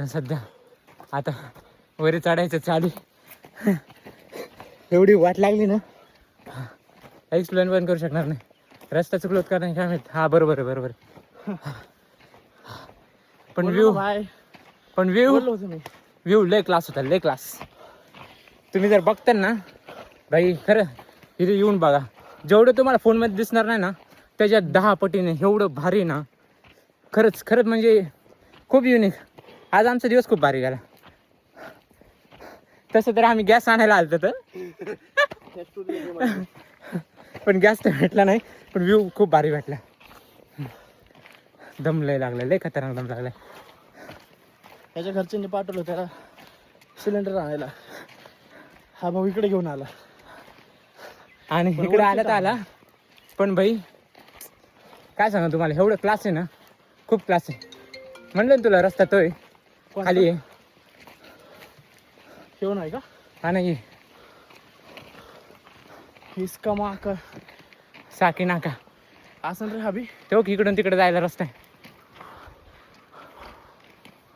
पण सध्या आता वरी चढायचं चालू. एवढी वाट लागली ना एक्सप्लेन पण करू शकणार नाही. रस्ता चुकलोत का नाही काय माहित. हा बरोबर आहे बरोबर आहे. पण व्ह्यू व्ह्यू लय क्लास होता लय क्लास. तुम्ही जर बघताल ना भाई खरं इथे येऊन बघा. जेवढं तुम्हाला फोनमध्ये दिसणार नाही ना त्याच्यात 10 पटीने एवढं भारी ना. खरंच खरंच म्हणजे खूप युनिक. आज आमचा दिवस खूप भारी गेला. तसं तर आम्ही गॅस आणायला आलतो तर पण गॅस तर भेटला नाही. पण व्ह्यू खूप भारी भेटला. दम लय लागला लय खतरनाक दम लागलाय. त्याच्या घरच्यांनी पाठवलं त्याला सिलेंडर आणायला. हा भाऊ इकडे घेऊन आला आणि इकडे आला तर आला. पण भाई काय सांगा तुम्हाला एवढं क्लास आहे ना खूप क्लास आहे. म्हणलं ना तुला रस्ता तोय खाली आहे. घेऊन आहे का हा नाही इसका माका साकी नाका असं रे हबी. तो इकडून तिकडे जायला रस्ता आहे.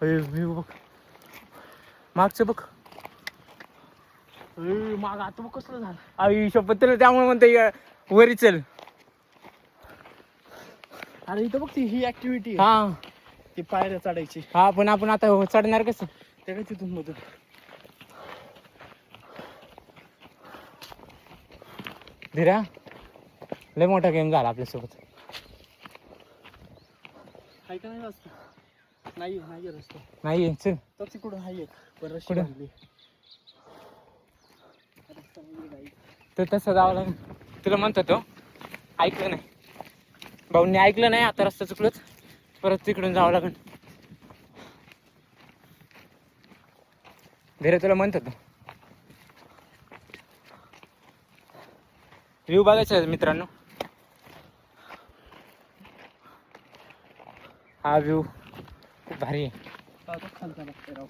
व्ह्यू बघ मागचं बघ. माग आता बघ कसलं झालं. आई शपथ तुला त्यामुळे म्हणते वरी चल. अरे इथं बघ ती ही ऍक्टिव्हिटी हा ती पायऱ्या चढायची. हा पण आपण आता चढणार कसं. ते काय तिथून मधून धीरा लय मोठा गेम झाला आपल्यासोबत. आहे का नाही रस्ता. नाही नाही रस्ता. नाही चल तर तिकडून आहे पण रस्ता कुठं? बांधली. रस्ता नाही आहे. तर तसं जावं लागेल. तुला म्हणतो तो ऐकलं नाही. भाऊंनी ऐकलं नाही. आता रस्ता चुकलोच परत तिकडून जावं लागेल. धीरे तुला म्हणतो तो व्ह्यू बघायचा मित्रांनो. हा व्ह्यू खूप भारी आहे. आता खालचा लागतंय राव.